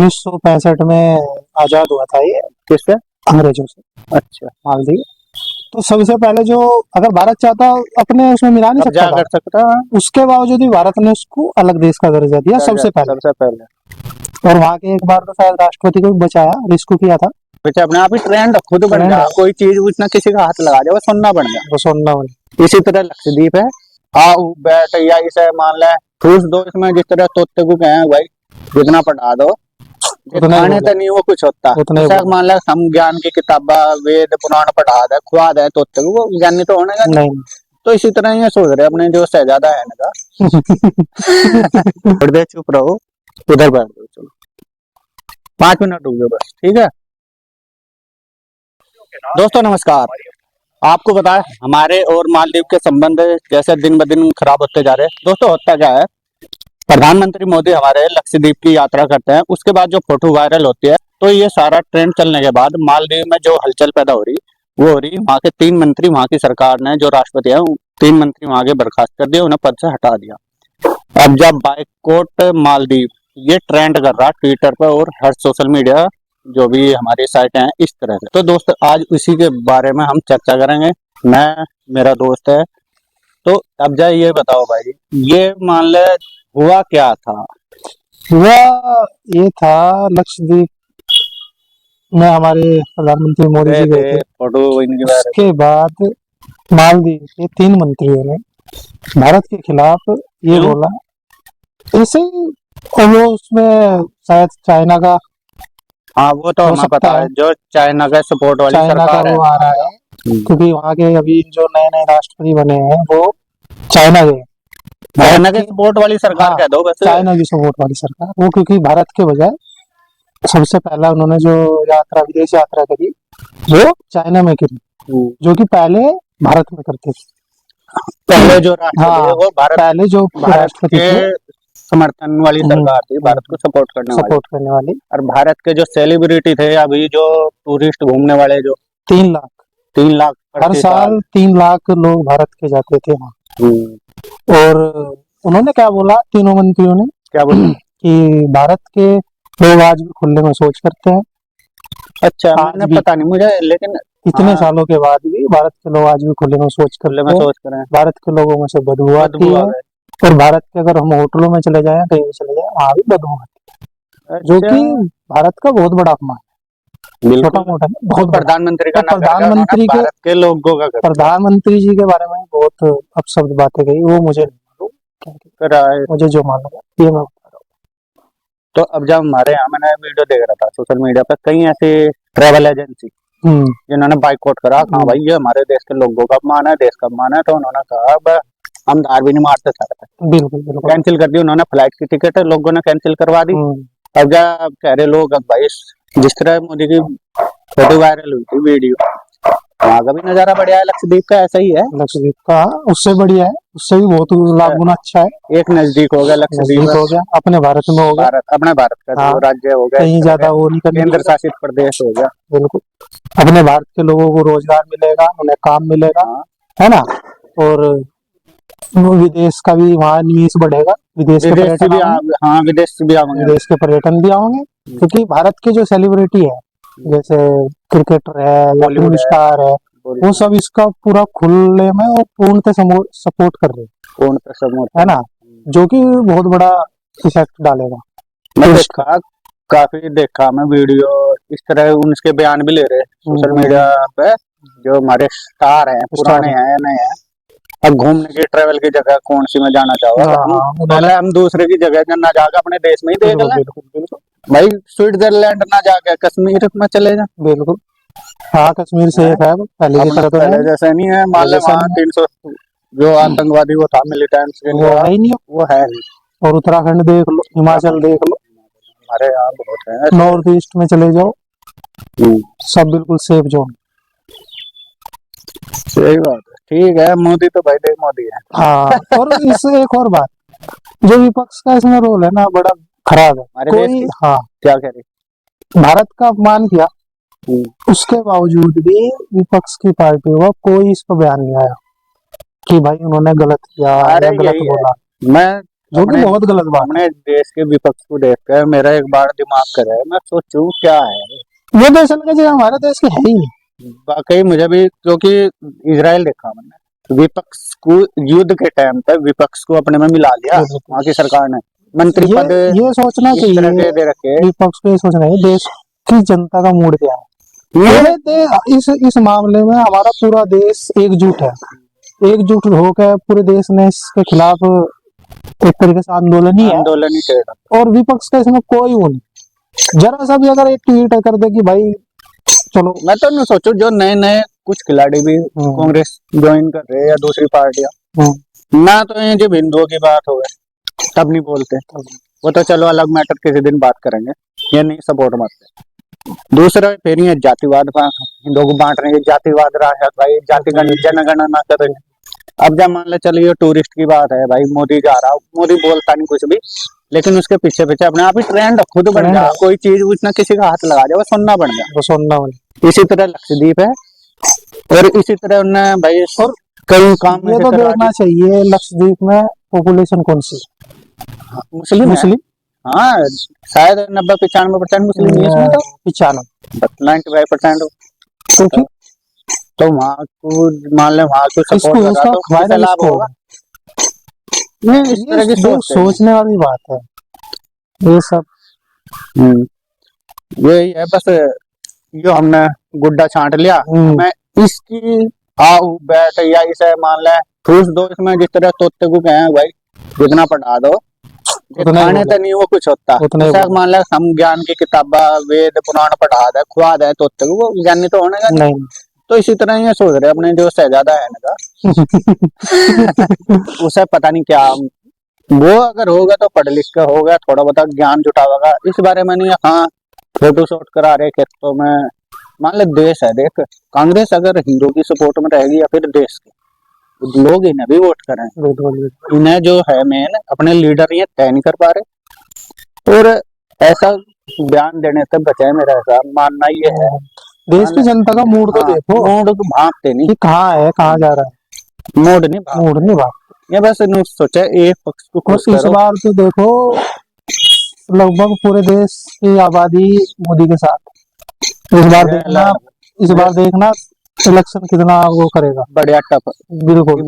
1965 में आजाद हुआ था ये किससे? अंग्रेजों से अच्छा, मालदीव। तो सबसे पहले जो अगर भारत चाहता अपने उसमें मिला नहीं कब्जा सकता कर था, सकता है। उसके बावजूद भी भारत ने उसको अलग देश का दर्जा दिया सबसे पहले। सबसे पहले और वहां के एक बार तो शायद राष्ट्रपति को भी बचाया, रिस्क किया था। बच्चे अपने आप ही ट्रेंड खुद बन ट्रेंड जा, है। कोई चीज उतना किसी का हाथ लगा जाए वो सुनना बन जाए। वो सुनना बनी। इसी तरह लक्षद्वीप है, आओ बैठ या इसे मान ले ठूस दो इसमें, जिस तरह तोते को कहे भाई जितना पढ़ा दो उतना ही खाने बोला, तो नहीं वो कुछ होता। उतना ही जैसे बोला। मान ले हम ज्ञान की किताबा वेद पुराण पढ़ा दे खुआ दे तोते को, वो ज्ञानी तो होने का नहीं। नहीं। तो इसी तरह ये सोच रहे अपने जो शहजादा है इनका थोड़ी देर चुप रहो, उधर बैठ दो, चलो 5 मिनट रुक जाओ बस, ठीक है। दोस्तों नमस्कार, आपको बताएं हमारे और मालदीव के संबंध जैसे दिन ब दिन खराब होते जा रहे हैं। दोस्तों होता क्या है, प्रधानमंत्री मोदी हमारे लक्षद्वीप की यात्रा करते हैं, उसके बाद जो फोटो वायरल होती है तो ये सारा ट्रेंड चलने के बाद मालदीव में जो हलचल पैदा हो रही वो हो रही। वहाँ के 3 मंत्री, वहाँ की सरकार ने जो राष्ट्रपति है 3 मंत्री वहाँ के बर्खास्त कर दिए, उन्हें पद से हटा दिया। अब जब बाइकॉट मालदीव ये ट्रेंड कर रहा ट्विटर पर और हर सोशल मीडिया जो भी हमारी साइट हैं इस तरह से। तो दोस्त आज उसी के बारे में हम चर्चा करेंगे, मैं मेरा दोस्त है। तो अब जा ये बताओ भाई, ये मान ले हुआ क्या था? हुआ ये था, लक्षद्वीप में हमारे प्रधानमंत्री मोदी जी गए थे। फोटो इनके बारे उसके बाद मालदीव के 3 मंत्रियों ने भारत के खिलाफ ये क्यों? बोला, ऐसे ही। और वो उसमें शायद चाइना का हाँ वो तो हो हमें सकता पता है, है, जो चाइना का सपोर्ट वाली चाइना का सरकार है। वो आ रहा है। क्योंकि वहाँ के अभी जो नए नए राष्ट्रपति बने हैं वो चाइना के, चाइना भारत के की। सपोर्ट वाली सरकार हाँ, कह दो बस। चाइना की सपोर्ट वाली सरकार वो, क्योंकि भारत के बजाय सबसे पहला उन्होंने जो यात्रा, विदेश यात्रा करी वो चाइना में करी, जो कि पहले भारत में करते थे। पहले जो राष्ट्रपति है हाँ, वो पहले जो भारत राष्ट्रपति के थे समर्थन वाली सरकार थी, भारत को सपोर्ट करने वाली। सपोर्ट करने वाली। और भारत के जो सेलिब्रिटी थे अभी जो टूरिस्ट घूमने वाले जो 3 लाख 3 लाख हर प्रति साल 3 लाख लोग भारत के जाते थे वहाँ। और उन्होंने क्या बोला, तीनों मंत्रियों ने क्या बोला? कि भारत के लोग आज भी खुले में शौच करते हैं। अच्छा, आज मैंने भी पता नहीं मुझे, लेकिन इतने सालों के बाद भी भारत के लोग आज भी खुले में शौच खुले में करते हैं। सोच कर रहे हैं, भारत के लोगों में से बदबू आती बदबू आ है। गए। और भारत के अगर हम होटलों में चले जाएं, कहीं भी चले जाएं, वहाँ भी बदबू आती है, जो अच्छा, कि भारत का बहुत बड़ा अपमान है। छोटा बिल्कुल। मोटा नहीं, बहुत बड़ा। प्रधानमंत्री तो का ना करके प्रधानमंत्री के भारत के लोगों का कर प्रधानमंत्री जी के बारे में बहुत अपशब्द बातें कही, वो मुझे नहीं मालूम क्या रहा है। मुझे जो मालूम है ये मैं बता रहा तो अब जब हमारे यहाँ मैंने वीडियो देख रहा था सोशल मीडिया पर, कई ऐसी ट्रेवल एजेंसी हूँ। जिन्होंने बाइकआउट करा, हाँ भाई ये हमारे देश के लोगों का अपमान है, देश का अपमान है, तो उन्होंने कहा अब हम धार भी नहीं मारते सर, बिल्कुल बिल्कुल। कैंसिल कर दी उन्होंने। फ्लाइट की टिकट लोगों ने कैंसिल करवा दी। अब क्या कह रहे लोग, अब भाई जिस तरह मोदी की फोटो वायरल हुई थी वीडियो, वहाँ का भी नजारा बढ़िया है, लक्षद्वीप का ऐसा ही है। लक्षद्वीप का उससे बढ़िया है, उससे भी बहुत लाख गुना अच्छा है। एक नजदीक हो गया लक्षद्वीप, नजदीक हो गया, अपने भारत में हो गया। भारत अपने भारत का हाँ, जो राज्य हो गया, कहीं ज्यादा वो नहीं करनी केंद्र पड़ेगा। शासित प्रदेश हो गया। बिल्कुल, अपने भारत के लोगों को रोजगार मिलेगा, उन्हें काम मिलेगा, है ना। और विदेश का भी वहाँ निवेश बढ़ेगा, विदेश के पर्यटन आएंगे, हाँ विदेश से भी आएंगे, विदेश के पर्यटन भी आएंगे। क्योंकि भारत के जो सेलिब्रिटी है, जैसे क्रिकेटर है या फिल्म स्टार है, वो सब इसका पूरा खुले में और पूर्णतः सपोर्ट कर रहे हैं, है ना, जो कि बहुत बड़ा इफेक्ट डालेगा। मैं देखा, काफी देखा मैं वीडियो, इस तरह उनके बयान भी ले रहे सोशल मीडिया पे, जो हमारे स्टार हैं, पुराने हैं नए हैं। अब घूमने की ट्रेवल की जगह कौन सी में जाना चाहोगे? पहले हम दूसरे की जगह ना जाकर अपने देश में ही देख लें। बिल्कुल भाई स्विट्जरलैंड ना जाके कश्मीर में चले जाए। बिल्कुल। हाँ, कश्मीर से एक है, पहले की तरह तो पहले जैसा नहीं है, मान लो वहाँ 300 जो आतंकवादी वो था मिलिटेंट्स के लिए, वो है ही नहीं, वो है नहीं। और उत्तराखंड देख लो, हिमाचल देख लो, हमारे यहाँ बहुत है। नॉर्थ ईस्ट में चले जाओ, सब बिल्कुल सेफ जोन। सही बात है, ठीक है। मोदी तो भाई देख मोदी है। हाँ, और इससे एक और बात, जो विपक्ष का इसमें रोल है ना, बड़ा खराब है। कोई हाँ क्या कह रही, भारत का अपमान किया, उसके बावजूद भी विपक्ष की पार्टी का कोई इस पर बयान नहीं आया कि भाई उन्होंने गलत किया या गलत बोला। मैं जो कि बहुत गलत बात अपने देश के विपक्ष को देखकर मेरा एक बार दिमाग कर रहा है, मैं सोचूं क्या है है। ये देश लगा जो हमारे देश के है ही नहीं। वाकई मुझे भी, क्योंकि इजराइल देखा मैंने, विपक्ष को युद्ध के टाइम पे विपक्ष को अपने में मिला लिया वहां की सरकार ने, मंत्री पद ये सोचना इस तरह चाहिए के दे रखे। विपक्ष को, ये सोचना चाहिए देश की जनता का मूड क्या है। इस मामले में हमारा पूरा देश एकजुट है, एकजुट होकर पूरे देश ने इसके खिलाफ एक तरीके से आंदोलन ही है, आंदोलन ही चलेगा। और विपक्ष का इसमें कोई वो नहीं। जरा सा भी अगर एक ट्वीट कर दे कि भाई चलो, मैं तो नहीं सोचू जो नए नए कुछ खिलाड़ी भी कांग्रेस ज्वाइन कर रहे हैं या दूसरी पार्टियां, ना तो ये जब हिंदुओं की बात हो गई तब नहीं बोलते, वो तो चलो अलग मैटर किसी दिन बात करेंगे, ये नहीं सपोर्ट मारते। दूसरा फिर ये जातिवाद, हिंदुओं को बांट रहे हैं, जातिवाद रहा है भाई, जाति जनगणना कर रहे हैं। अब जब मान ले चलिए टूरिस्ट की बात है भाई, मोदी जा रहा, मोदी बोलता नहीं कुछ भी, लेकिन उसके पीछे पीछे अपने आप ही ट्रेंड खुद बन जा, कोई चीज उतना किसी का हाथ लगा जाए वो सुनना बन जाए, वो सुनना बन। इसी तरह लक्षद्वीप है, और इसी तरह उन्हें भाई और कई काम ये तो देखना चाहिए लक्षद्वीप में पॉपुलेशन कौन सी, मुस्लिम मुस्लिम, हाँ शायद 90-95% मुस्लिम है इसमें, तो 95 95%। तो वहाँ को मान ले, वहाँ को सपोर्ट कर रहा तो फायदा लाभ होगा। नहीं, इस तरह की सोचने वाली बात है ये सब। यही है बस, जो हमने गुड्डा छांट लिया, मैं इसकी आओ बैठ या इसे मान ले ठूस दो इसमें, जिस तरह तोते को कहे भाई जितना पढ़ा दो खाने तो नहीं वो कुछ होता, मान ले हम ज्ञान की किताबा वेद पुराण पढ़ा दे खुआ दे तोते को, वो ज्ञानी तो होने का नहीं। तो इसी तरह ये सोच रहे अपने जो शहजादा है ना उसे पता नहीं क्या, वो अगर होगा तो पढ़ लिख कर होगा, थोड़ा बहुत ज्ञान जुटावेगा इस बारे में नहीं। हाँ फोटो शूट करा रहे खेतों में, मान ले देश है, देख कांग्रेस अगर हिंदुओं की सपोर्ट में रहेगी या फिर देश के लोग इन्हें भी वोट करें, इन्हें जो है मेन अपने लीडर ये तय नहीं कर पा रहे, और ऐसा बयान देने से बचाए मेरा ऐसा मानना ये है। देश की जनता का मूड तो देखो, मूड को भांपते नहीं कहाँ है कहाँ जा रहा है, मूड नहीं भाग, ये बस सोचा एक पक्ष को खुश करो। इस बार तो देखो लगभग पूरे देश की आबादी मोदी के साथ, इस बार देखना इलेक्शन कितना वो करेगा, बढ़िया टफ, बिल्कुल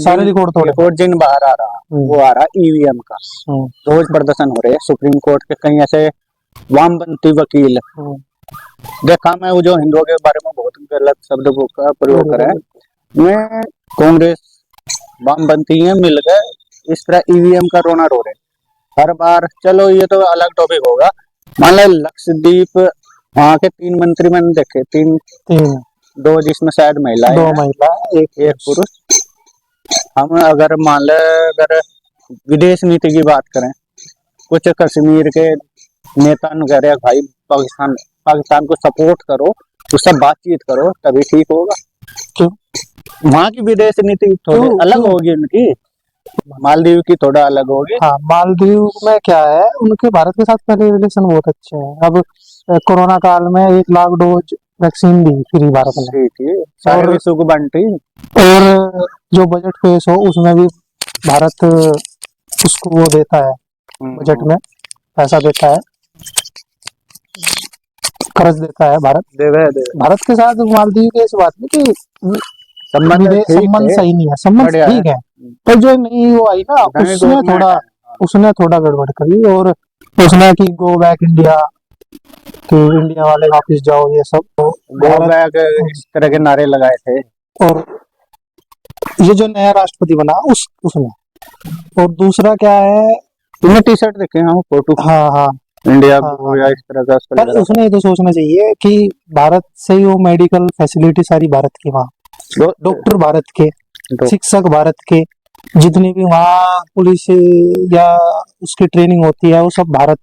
सारे रिकॉर्ड जिन बाहर आ रहा वो आ रहा ईवीएम का, रोज प्रदर्शन हो रहे हैं सुप्रीम कोर्ट के, कहीं ऐसे वामपंथी वकील देखा मैं, वो जो हिंदुओं के बारे में बहुत गलत शब्द का प्रयोग करे, मैं कांग्रेस वामपंथी है मिल गए इस तरह ईवीएम का रोना रो रहे हर बार। चलो ये तो अलग टॉपिक होगा, मान लो लक्षद्वीप वहाँ के 3 मंत्री मैंने देखे, 3 2 जिसमें शायद महिला 2 महिला एक पुरुष। हम अगर मान लो अगर विदेश नीति की बात करें, कुछ कश्मीर के नेता कह रहे भाई पाकिस्तान को सपोर्ट करो, उससे बातचीत करो तभी ठीक होगा। क्यों? वहाँ की विदेश नीति थोड़ी अलग होगी, उनकी मालदीव की थोड़ा अलग होगी। हाँ, मालदीव में क्या है, उनके भारत के साथ पहले रिलेशन बहुत अच्छे हैं। अब कोरोना काल में 1 लाख डोज वैक्सीन दी फ्री भारत ने, सारे विश्व को बांटी, और जो बजट पेश हो उसमें भी भारत उसको वो देता है, बजट में पैसा देता है, कर्ज देता है भारत। भारत के साथ मालदीव के इस बात में कि संबंध सही नहीं है, संबंध ठीक है, तो जो नहीं वो आई ना उसने थोड़ा गड़बड़ करी, और उसने कि गो बैक इंडिया, कि इंडिया वाले वापिस जाओ, ये सब गो बैक इस तरह के नारे लगाए थे। और ये जो नया राष्ट्रपति बना उसने, और दूसरा क्या है, तुमने टी शर्ट देखे हैं फोटो, हाँ इंडिया को या इस तरह का, पर उसने ये तो सोचना चाहिए कि भारत से ही वो मेडिकल फैसिलिटी सारी भारत की, वहाँ डॉक्टर भारत के, शिक्षक भारत के, जितनी भी वहाँ पुलिस या उसकी ट्रेनिंग होती है वो सब भारत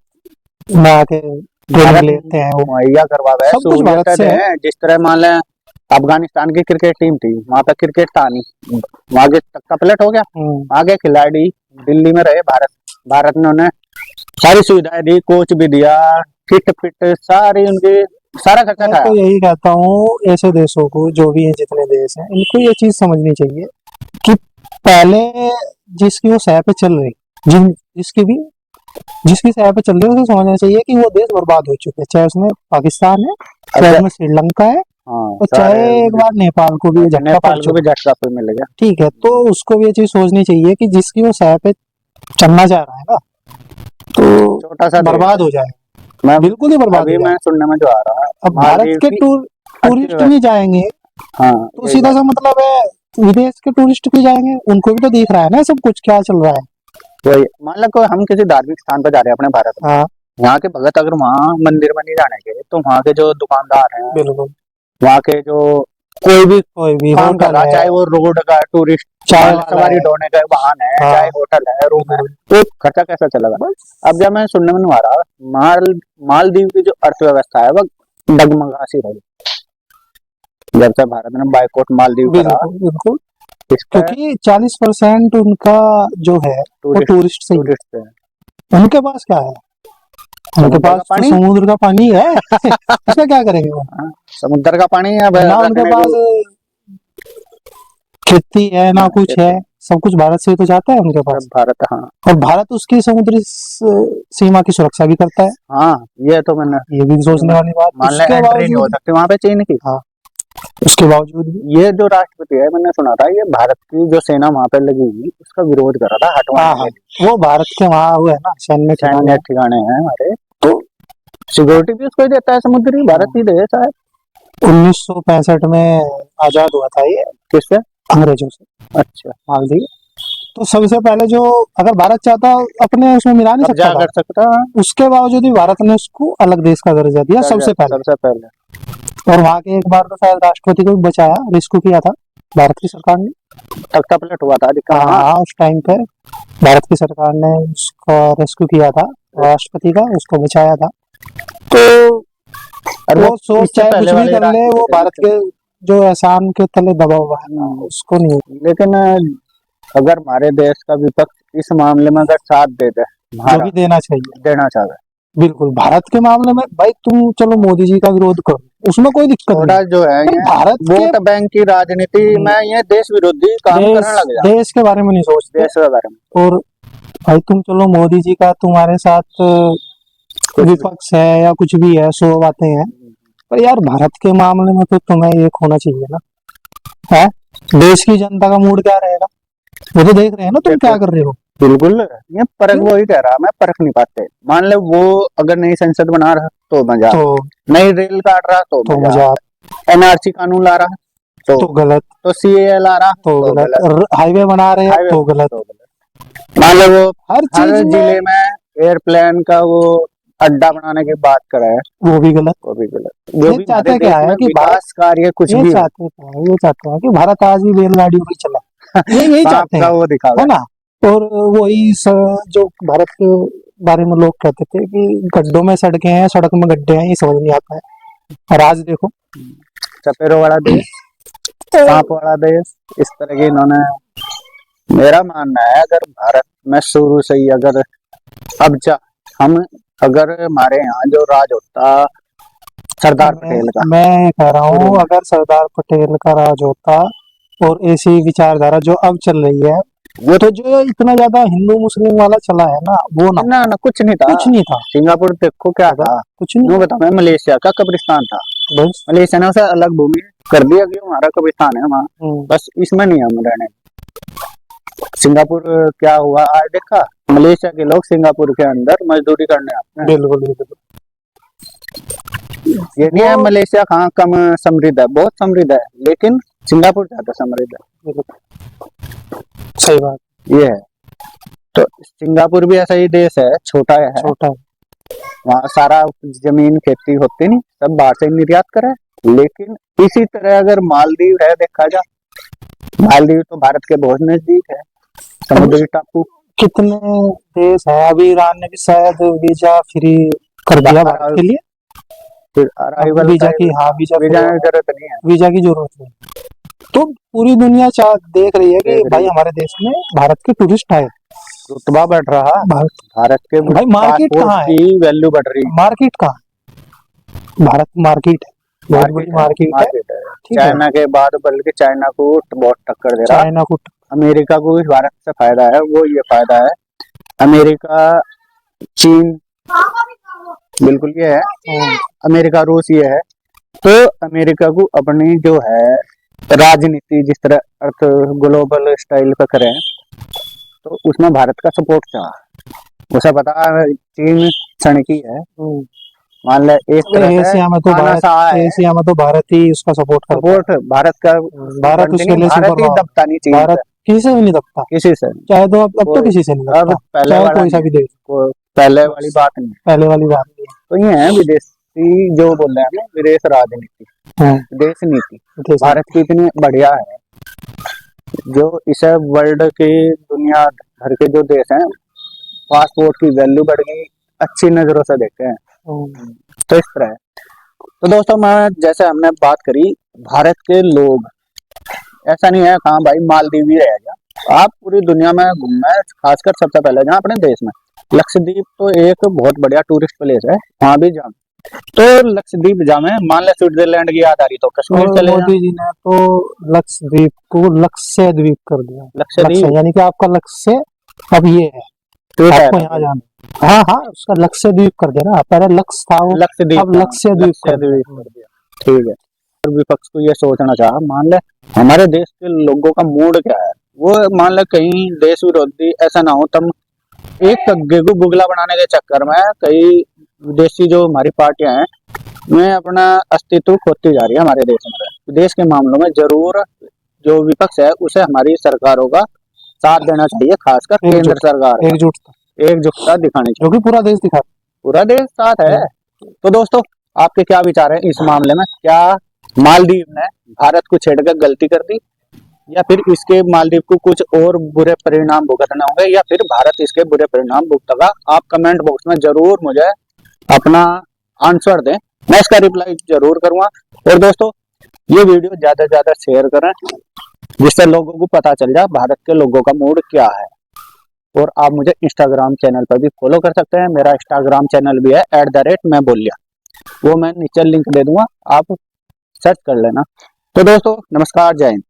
में आके ट्रेनिंग लेते हैं, वो मुहैया करवाया है, सब कुछ भारत से है। जिस तरह मान लें अफगानिस्तान की क्रिकेट टीम थी, वहाँ पे क्रिकेट था नहीं, वहाँ के तख्ता पलट हो गया, आगे खिलाड़ी दिल्ली में रहे, भारत ने उन्हें सारी सुविधाएं दी, कोच भी दिया, किट फिट सारी उनकी सारा खर्चा था। तो यही कहता हूँ ऐसे देशों को, जो भी है जितने देश हैं, इनको ये चीज समझनी चाहिए कि पहले जिसकी वो सह पे चल रही जिसकी सहायता चल रही है उसे समझना चाहिए कि वो देश बर्बाद हो चुके हैं, चाहे उसमें पाकिस्तान है, चाहे अच्छा। उसमें श्रीलंका है, हाँ और चाहे एक बार नेपाल को भी ये झटका पड़ नेपाल को भी चुका है। झटका पे मिल गया। ठीक है, तो उसको भी ये चीज सोचनी चाहिए कि जिसकी वो सहायता पे चलना चाह रहा है ना, तो छोटा सा बर्बाद हो जाए, मैं बिल्कुल ही बर्बाद अभी हो मैं जाए। सुनने में जो आ रहा है अब भारत मालदीव के की टूरिस्ट अर्थव्यवस्था। नहीं जाएंगे हाँ तो यही सीधा बात। सा मतलब है, विदेश के टूरिस्ट भी जाएंगे, उनको भी तो दिख रहा है ना सब कुछ क्या चल रहा है। वही मान लो कोई हम किसी धार्मिक स्थान पर जा रहे हैं अपने भारत में, हाँ यहाँ के भगत अगर वहाँ मंदिर में नहीं जाने के तो वहाँ के जो दुकानदार हैं, बिल्कुल, वहाँ के जो कोई भी कोई भी काम कर होटल रहा है, है, चाहे वो रोड का टूरिस्ट चाय माल वाला सवारी है, ढोने का वाहन है, हाँ चाहे होटल है, रूम है, बिल्कुल, तो खर्चा कैसा चलेगा। बस अब जब मैं सुनने में नहीं आ रहा मालदीव की जो अर्थव्यवस्था है वो डगमगा सी रही जब से भारत ने बाइकॉट मालदीव करा। बिल्कुल बिल्कुल, इस पे क्योंकि 40% उनका जो है वो टूरिस्ट टूरिस्ट से ही टूरिस्ट पे है। उनके पास क्या है, उनके समुद्र पास का तो पानी। समुद्र का पानी है उसका क्या करेंगे वो, हाँ, समुद्र का पानी है ना उनके रखने पास को। खेती है ना हाँ, कुछ है, सब कुछ भारत से ही तो जाता है उनके पास। सब भारत। हाँ और भारत उसकी समुद्री सीमा की सुरक्षा भी करता है, हाँ ये तो मैंने ये भी सोचने वाली बात। मान ले उसके एंट्री नहीं हो बावजूद, सकती वहां पे चीन की। हाँ उसके बावजूद भी, ये जो राष्ट्रपति है मैंने सुना था ये भारत की जो सेना वहां पे लगी हुई उसका विरोध कर रहा था हाँ हटवाने हाँ, के लिए। वो भारत के वहाँ हुए है ना सैन्य ठिकाने सैन्य हैं। ठिकाने हैं हमारे, तो सिक्योरिटी भी उसको ही देता है समुद्री, भारत ही देश है। 1965 में आजाद हुआ था ये किससे? अंग्रेजों से, अच्छा, मालदीव। तो सबसे पहले जो, अगर भारत चाहता अपने उसमें मिला नहीं कब्जा सकता था, कर सकता है। उसके बावजूद भी भारत ने उसको अलग देश का दर्जा दिया सबसे पहले। सबसे पहले और वहां के एक बार तो शायद राष्ट्रपति को भी बचाया, रेस्क्यू किया था भारत की सरकार ने। तख्ता पलट हुआ था दिखा। हाँ हाँ उस टाइम पे भारत की सरकार ने उसका रेस्क्यू किया था, राष्ट्रपति का उसको बचाया था। तो और वो सोच इससे चाहे पहले कुछ भी वाले कर ले, वो राष्ट्रपति भारत के जो एहसान के तले दबा हुआ है ना, उसको नहीं। लेकिन अगर हमारे देश का विपक्ष इस मामले में अगर साथ दे दे जो हमारा भी देना चाहिए, देना चाहे, बिल्कुल भारत के मामले में भाई तुम चलो मोदी जी का विरोध करो, उसमें कोई दिक्कत थोड़ा नहीं, जो है पर ये भारत के वोट बैंक की राजनीति में ये देश विरोधी काम देश करने लग जा देश के बारे में नहीं सोचते। देश के बारे में। और भाई तुम चलो मोदी जी का तुम्हारे साथ कुछ भी। विपक्ष है या कुछ भी है, सो बातें हैं, पर यार भारत के मामले में तो तुम्हें एक होना चाहिए ना, है देश की जनता का मूड क्या रहेगा, वो तो देख रहे हैं ना तुम क्या कर रहे हो। बिल्कुल ये परख वही कह रहा मैं परख नहीं पाते। मान ले वो अगर नई संसद बना रहा तो मजा, तो नई रेल काट रहा तो मजा, मजा, एनआरसी कानून ला रहा तो गलत, तो सीए ला रहा तो गलत, हाईवे बना रहे हैं हाईवे तो गलत, तो गलत। मान लो वो हर हर चीज में जिले में एयरप्लेन का वो अड्डा बनाने की बात करे वो भी गलत। वो भी गलत। जो ये भी चाहते हमारे क्या देश है में कि विकास कार्य कुछ ये भी हो चाहते क्या है, ये चाहते हैं कि भारत आज भी रेलगाड़ियों में चला, यही सांप चाहते का हैं, वो दिखावा है ना। और वही जो भारत के बारे में लोग कहते थे कि गड्ढों में सड़कें हैं, सड़क में गड्ढे हैं, ये समझ नहीं आता है। और आज देखो चपेरों वाला देश, सांप वाला देश, इस तरह के इन्होंने। मेरा मानना है अगर भारत में शुरू से ही अगर अब हम अगर हमारे यहाँ जो राज होता सरदार पटेल का, मैं कह रहा हूँ अगर सरदार पटेल का राज होता और ऐसी विचारधारा जो अब चल रही है, वो तो जो इतना ज्यादा हिंदू मुस्लिम वाला चला है ना, वो ना ना कुछ नहीं था। कुछ नहीं था, सिंगापुर देखो क्या था, कुछ नहीं बता मैं मलेशिया का कब्रिस्तान था। बस। मलेशिया ने उसे अलग भूमि कर दिया कि हमारा कब्रिस्तान है वहाँ, बस इसमें नहीं हम रहने। सिंगापुर क्या हुआ आज देखा, मलेशिया के लोग सिंगापुर के अंदर मजदूरी करने आते हैं। बिल्कुल बिल्कुल, ये नहीं है मलेशिया कहाँ कम समृद्ध है, बहुत समृद्ध है, लेकिन सिंगापुर ज्यादा समृद्ध है। सही बात, ये है। तो सिंगापुर भी ऐसा ही देश है, छोटा है, छोटा है, वहाँ सारा जमीन खेती होती नहीं, सब बाहर से निर्यात करे। लेकिन इसी तरह अगर मालदीव है देखा जा, मालदीव तो भारत के बहुत नजदीक है, समुद्री टापू। कितने देश है, अभी ईरान ने भी शायद वीजा फ्री कर दिया भारत के लिए, फिर वीजा की, हाँ वीजा की जरूरत नहीं है, वीजा की जरूरत नहीं। तो पूरी दुनिया देख रही है कि भाई हमारे देश में भारत के टूरिस्ट आए, रुतबा बढ़ रहा, भारत के भाई मार्केट कहाँ है, की वैल्यू बढ़ रही, मार्केट कहाँ, भारत मार्केट है, बहुत बड़ी मार्केट है। चाइना के बाद बल्कि चाइना को बहुत टक्कर दे रहा, चाइना को, अमेरिका को भी भारत से फायदा है। वो ये फायदा है अमेरिका, चीन, बिल्कुल ये है, अमेरिका, रूस ये है। तो अमेरिका को अपनी जो है राजनीति जिस तरह अर्थ ग्लोबल स्टाइल का करें, तो उसमें भारत का सपोर्ट चाह उसे पता है चीन क्षण की है, मान ले एक तरह से एशिया में तो भारत, तानाशाह है। एशिया में तो भारत ही उसका सपोर्ट करता है। सपोर्ट भारत का, भारत उसके लिए भारत सुपर ही पावर, दबता नहीं चीन भारत किसी से भी नहीं दबता, किसी से। चाहे तो अब तो कोई- किसी से नहीं अब दबता, पहले चाहे वाला कोई सा नहीं, भी देश, पहले वाली बात नहीं। पहले वाली बात नहीं तो ये है विदेशी जो बोल रहे हैं ना, विदेश राजनीति, है। देश नीति देश भारत की इतनी बढ़िया है, जो इसे वर्ल्ड की दुनिया भर के जो देश हैं, पासपोर्ट की वैल्यू बढ़ गई, अच्छी नजरों से देखते हैं। तो इस तरह है। तो दोस्तों मैं जैसे हमने बात करी भारत के लोग, ऐसा नहीं है कहाँ भाई मालदीव ही रह गया, आप पूरी दुनिया में घूमना है, खासकर सबसे पहले जहाँ अपने देश में लक्षद्वीप तो एक बहुत बढ़िया टूरिस्ट प्लेस है, वहां भी जाना। तो लक्षद्वीप जामे, मान ले स्विट्जरलैंड की याद आ रही तो कश्मीर और चले जाना। मोदी जी ने तो लक्षद्वीप को लक्ष्य द्वीप कर दिया, लक्षद्वीप लक्ष्य यानी कि आपका लक्ष्य अब ये है, तो आपको यहाँ जाना। हाँ हाँ, उसका लक्ष्य द्वीप कर दिया ना, पहले लक्ष्य था वो, लक्षद्वीप, अब लक्ष्य द्वीप कर दिया। कर दिया, ठीक है। और विपक्ष को ये सोचना चाहा, मान ले हमारे देश के लोगों का मूड क्या है, वो मान ले कहीं देश विरोधी ऐसा ना हो, तुम एक कग्गे को बुगला बनाने के चक्कर में कई विदेशी जो हमारी पार्टियां हैं में अपना अस्तित्व खोती जा रही है हमारे देश में। देश के मामलों में जरूर जो विपक्ष है उसे हमारी सरकारों का साथ देना चाहिए, खासकर केंद्र सरकार एकजुटता दिखानी चाहिए, जो कि पूरा देश दिखा, पूरा देश साथ है। तो दोस्तों आपके क्या विचार है इस मामले में, क्या मालदीव ने भारत को छेड़कर गलती कर दी, या फिर इसके मालदीव को कुछ और बुरे परिणाम भुगतने होंगे, या फिर भारत इसके बुरे परिणाम भुगतेगा? आप कमेंट बॉक्स में जरूर मुझे अपना आंसर दें, मैं इसका रिप्लाई जरूर करूंगा। और दोस्तों ये वीडियो ज्यादा से ज्यादा शेयर करें, जिससे लोगों को पता चल जाए भारत के लोगों का मूड क्या है। और आप मुझे इंस्टाग्राम चैनल पर भी फॉलो कर सकते हैं, मेरा इंस्टाग्राम चैनल भी है @मैं बोलिया, वो मैं नीचे लिंक दे दूंगा, आप सर्च कर लेना। तो दोस्तों नमस्कार, जय हिंद।